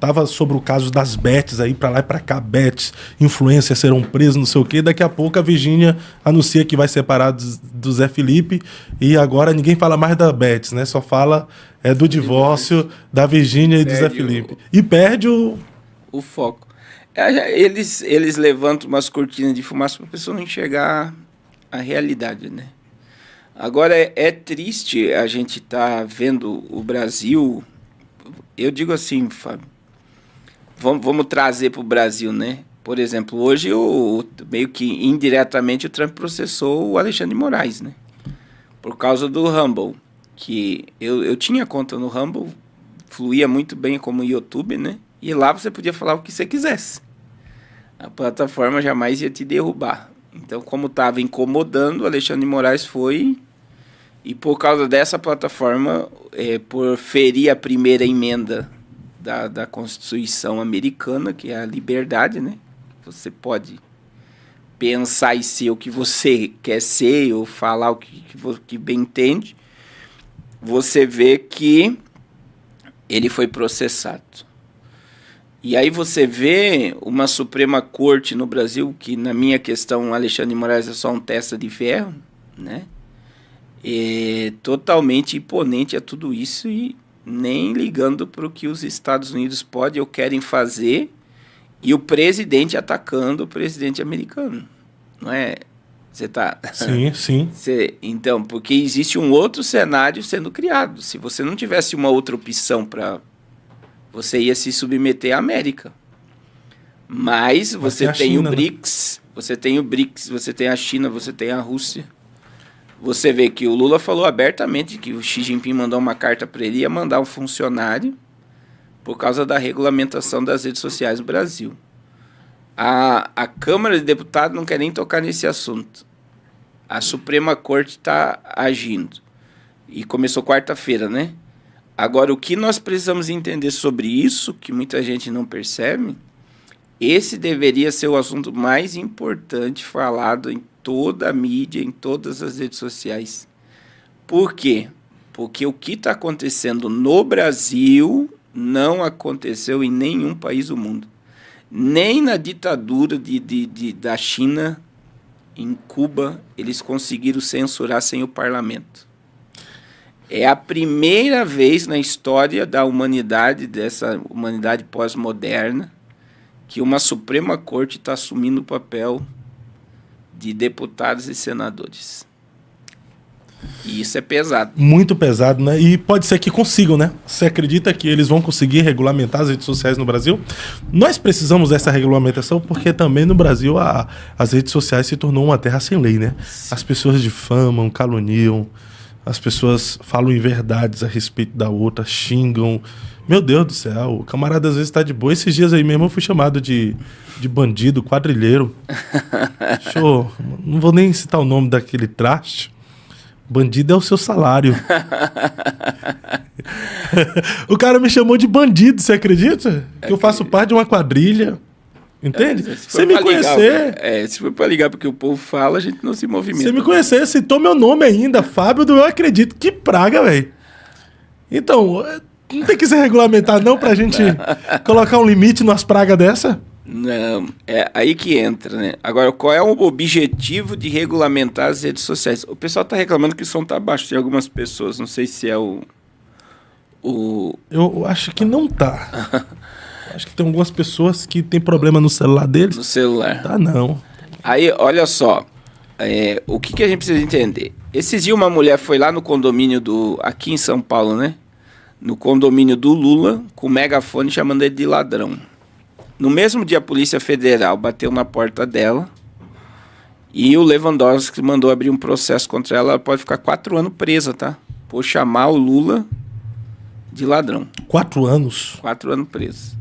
tava sobre o caso das bets aí, pra lá e pra cá, bets, influencers serão presos, não sei o quê. Daqui a pouco a Virgínia anuncia que vai separar do Zé Felipe e agora ninguém fala mais da bets, né? Só fala do divórcio da Virgínia e do Zé Felipe. E perde o foco. Eles levantam umas cortinas de fumaça para a pessoa não enxergar a realidade, né? Agora, é triste a gente estar vendo o Brasil. Eu digo assim, Fábio, vamos trazer para o Brasil, né? Por exemplo, hoje, meio que indiretamente, o Trump processou o Alexandre de Moraes, né? Por causa do Rumble, que eu tinha conta no Rumble, fluía muito bem como YouTube, né? E lá você podia falar o que você quisesse. A plataforma jamais ia te derrubar. Então, como estava incomodando, o Alexandre de Moraes foi... E por causa dessa plataforma, por ferir a primeira emenda da Constituição americana, que é a liberdade, né? Você pode pensar e ser o que você quer ser, ou falar o que bem entende. Você vê que ele foi processado. E aí você vê uma Suprema Corte no Brasil, que na minha questão, Alexandre de Moraes é só um testa de ferro, né? Totalmente imponente a tudo isso e nem ligando para o que os Estados Unidos podem ou querem fazer, e o presidente atacando o presidente americano, não é? Você tá... Sim. Então, porque existe um outro cenário sendo criado. Se você não tivesse uma outra opção para... Você ia se submeter à América. Mas você tem China, o BRICS, né? Você tem o BRICS, você tem a China, você tem a Rússia. Você vê que o Lula falou abertamente que o Xi Jinping mandou uma carta para ele, ia mandar um funcionário por causa da regulamentação das redes sociais no Brasil. A Câmara de Deputados não quer nem tocar nesse assunto. A Suprema Corte está agindo. E começou quarta-feira, né? Agora, o que nós precisamos entender sobre isso, que muita gente não percebe, esse deveria ser o assunto mais importante falado em toda a mídia, em todas as redes sociais. Por quê? Porque o que está acontecendo no Brasil não aconteceu em nenhum país do mundo. Nem na ditadura da China, em Cuba, eles conseguiram censurar sem o parlamento. É a primeira vez na história da humanidade, dessa humanidade pós-moderna, que uma Suprema Corte está assumindo o papel de deputados e senadores. E isso é pesado. Muito pesado, né? E pode ser que consigam, né? Você acredita que eles vão conseguir regulamentar as redes sociais no Brasil? Nós precisamos dessa regulamentação porque também no Brasil as redes sociais se tornou uma terra sem lei, né? As pessoas difamam, caluniam, as pessoas falam inverdades a respeito da outra, xingam. Meu Deus do céu, o camarada às vezes tá de boa. Esses dias aí mesmo eu fui chamado de bandido, quadrilheiro. Não vou nem citar o nome daquele traste. Bandido é o seu salário. O cara me chamou de bandido, você acredita? Que eu faço parte de uma quadrilha. Entende? Você me conhecer... se for pra ligar porque o povo fala, a gente não se movimenta. Você me conhecer, citou meu nome ainda, Fábio do Eu Acredito. Que praga, velho. Então, não tem que ser regulamentado não pra gente colocar um limite nas pragas dessa? Não, é aí que entra, né? Agora, qual é o objetivo de regulamentar as redes sociais? O pessoal tá reclamando que o som tá baixo de algumas pessoas, não sei se é o... Eu acho que não tá. Acho que tem algumas pessoas que tem problema no celular deles. No celular. Tá, não. Aí, olha só, o que a gente precisa entender? Esses dias uma mulher foi lá no condomínio aqui em São Paulo, né? No condomínio do Lula, com o megafone chamando ele de ladrão. No mesmo dia, a Polícia Federal bateu na porta dela e o Lewandowski mandou abrir um processo contra ela. Ela pode ficar 4 anos presa, tá? Por chamar o Lula de ladrão. 4 anos? 4 anos preso.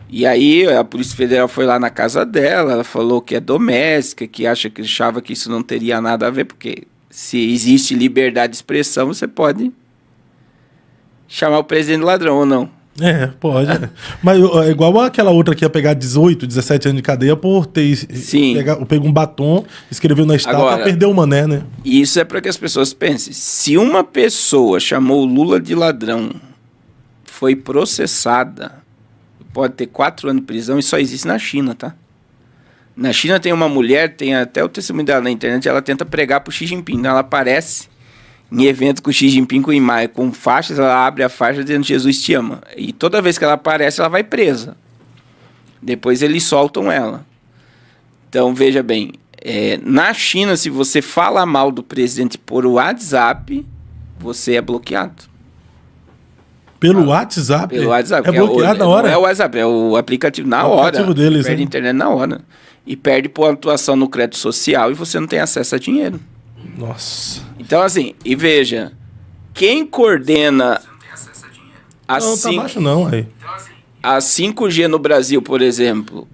E aí a Polícia Federal foi lá na casa dela, ela falou que é doméstica, que achava que isso não teria nada a ver, porque se existe liberdade de expressão, você pode chamar o presidente de ladrão ou não. Pode. Mas é igual aquela outra que ia pegar 18, 17 anos de cadeia por ter pegou um batom, escreveu na estátua e perdeu o mané, né? Isso é para que as pessoas pensem. Se uma pessoa chamou o Lula de ladrão, foi processada, pode ter 4 anos de prisão e só existe na China, tá? Na China tem uma mulher, tem até o testemunho dela na internet, ela tenta pregar pro Xi Jinping. Ela aparece em evento com o Xi Jinping com faixas, ela abre a faixa dizendo Jesus te ama. E toda vez que ela aparece, ela vai presa. Depois eles soltam ela. Então, veja bem, na China, se você fala mal do presidente por WhatsApp, você é bloqueado. Pelo WhatsApp? Pelo WhatsApp. É bloqueado na hora? Não é o WhatsApp, é o aplicativo na hora. O aplicativo deles, perde a internet na hora. E perde pontuação no crédito social e você não tem acesso a dinheiro. Nossa. Então, assim, e veja, quem coordena Não, tá baixo não, aí. a 5G no Brasil, por exemplo,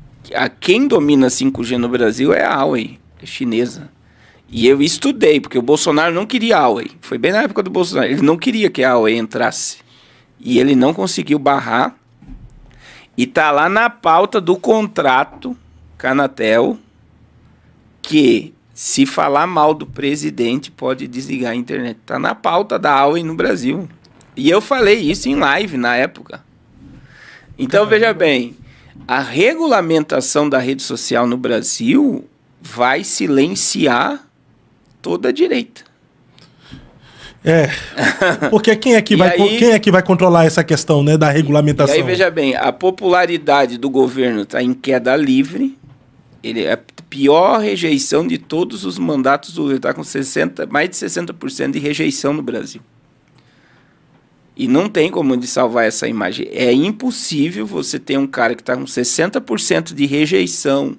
quem domina a 5G no Brasil é a Huawei, é chinesa. E eu estudei, porque o Bolsonaro não queria a Huawei. Foi bem na época do Bolsonaro. Ele não queria que a Huawei entrasse. E ele não conseguiu barrar. E tá lá na pauta do contrato Canatel que se falar mal do presidente pode desligar a internet. Tá na pauta da Huawei no Brasil. E eu falei isso em live na época. Então, veja bem, a regulamentação da rede social no Brasil vai silenciar toda a direita. Porque quem é que vai controlar essa questão, né, da regulamentação? E aí, veja bem, a popularidade do governo está em queda livre. Ele é a pior rejeição de todos os mandatos do Lula. Está com mais de 60% de rejeição no Brasil. E não tem como de salvar essa imagem. É impossível você ter um cara que está com 60% de rejeição,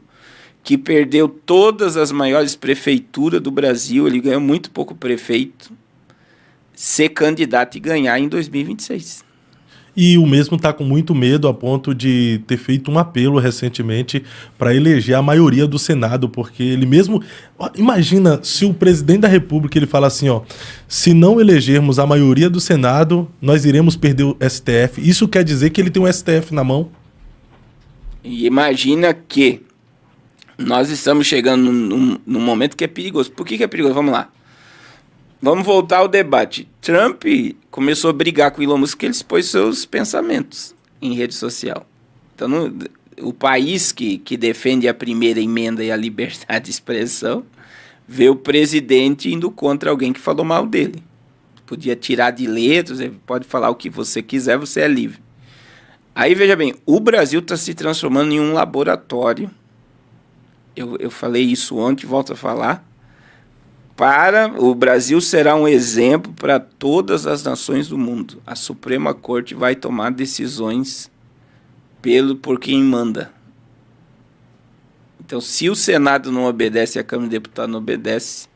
que perdeu todas as maiores prefeituras do Brasil, ele ganhou muito pouco prefeito, ser candidato e ganhar em 2026. E o mesmo está com muito medo a ponto de ter feito um apelo recentemente para eleger a maioria do Senado, porque ele mesmo... Imagina se o presidente da República ele fala assim, ó, se não elegermos a maioria do Senado, nós iremos perder o STF. Isso quer dizer que ele tem um STF na mão? E imagina que nós estamos chegando num momento que é perigoso. Por que é perigoso? Vamos lá. Vamos voltar ao debate. Trump começou a brigar com o Elon Musk porque ele expôs seus pensamentos em rede social. Então, o país que defende a primeira emenda e a liberdade de expressão vê o presidente indo contra alguém que falou mal dele. Podia tirar de letras, pode falar o que você quiser, você é livre. Aí, veja bem, o Brasil está se transformando em um laboratório. Eu falei isso ontem, volto a falar. O Brasil será um exemplo para todas as nações do mundo. A Suprema Corte vai tomar decisões por quem manda. Então, se o Senado não obedece e a Câmara de Deputados não obedece,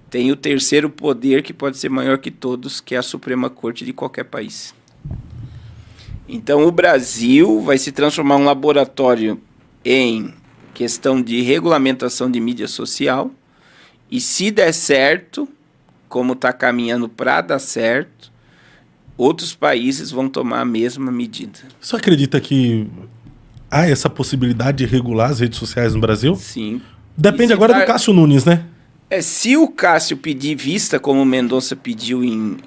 tem o terceiro poder que pode ser maior que todos, que é a Suprema Corte de qualquer país. Então, o Brasil vai se transformar em um laboratório em questão de regulamentação de mídia social. E se der certo, como está caminhando para dar certo, outros países vão tomar a mesma medida. Você acredita que há essa possibilidade de regular as redes sociais no Brasil? Sim. Depende agora do Cássio Nunes, né? Se o Cássio pedir vista, como o Mendonça pediu em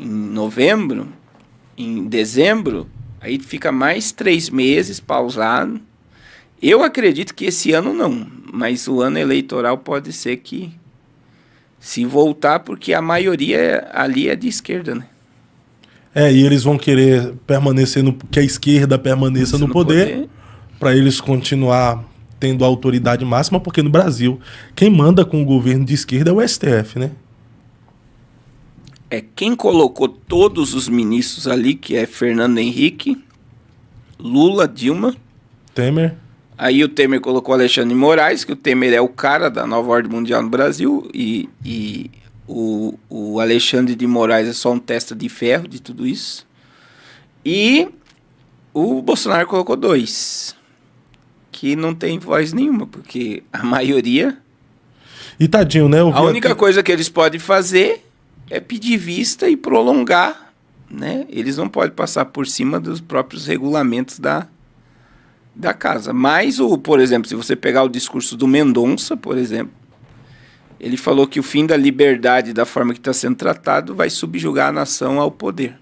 dezembro, aí fica mais 3 meses pausado. Eu acredito que esse ano não, mas o ano eleitoral pode ser que se voltar, porque a maioria ali é de esquerda, né? E eles vão querer permanecer que a esquerda permaneça no poder para eles continuar tendo a autoridade máxima, porque no Brasil quem manda com o governo de esquerda é o STF, né? Quem colocou todos os ministros ali, que é Fernando Henrique, Lula, Dilma, Temer. Aí o Temer colocou Alexandre de Moraes, que o Temer é o cara da nova ordem mundial no Brasil, e o Alexandre de Moraes é só um testa de ferro de tudo isso. E o Bolsonaro colocou 2, que não tem voz nenhuma, porque a maioria... E tadinho, né? A única coisa que eles podem fazer é pedir vista e prolongar, né? Eles não podem passar por cima dos próprios regulamentos da casa. Mas, por exemplo, se você pegar o discurso do Mendonça, por exemplo, ele falou que o fim da liberdade, da forma que está sendo tratado, vai subjugar a nação ao poder.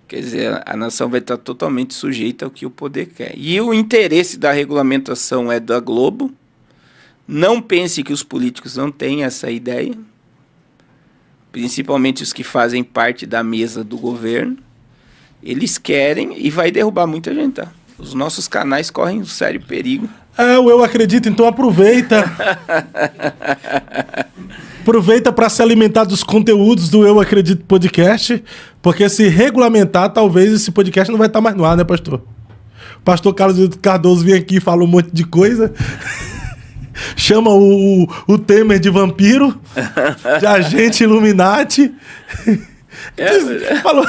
Quer dizer, a nação vai estar totalmente sujeita ao que o poder quer. E o interesse da regulamentação é da Globo. Não pense que os políticos não têm essa ideia, principalmente os que fazem parte da mesa do governo. Eles querem e vai derrubar muita gente, tá? Os nossos canais correm um sério perigo. O Eu Acredito, então aproveita. Aproveita para se alimentar dos conteúdos do Eu Acredito Podcast, porque se regulamentar, talvez esse podcast não vai estar mais no ar, né, pastor? O pastor Carlos Cardoso vem aqui e fala um monte de coisa. Chama o Temer de vampiro, de agente Illuminati. Falou.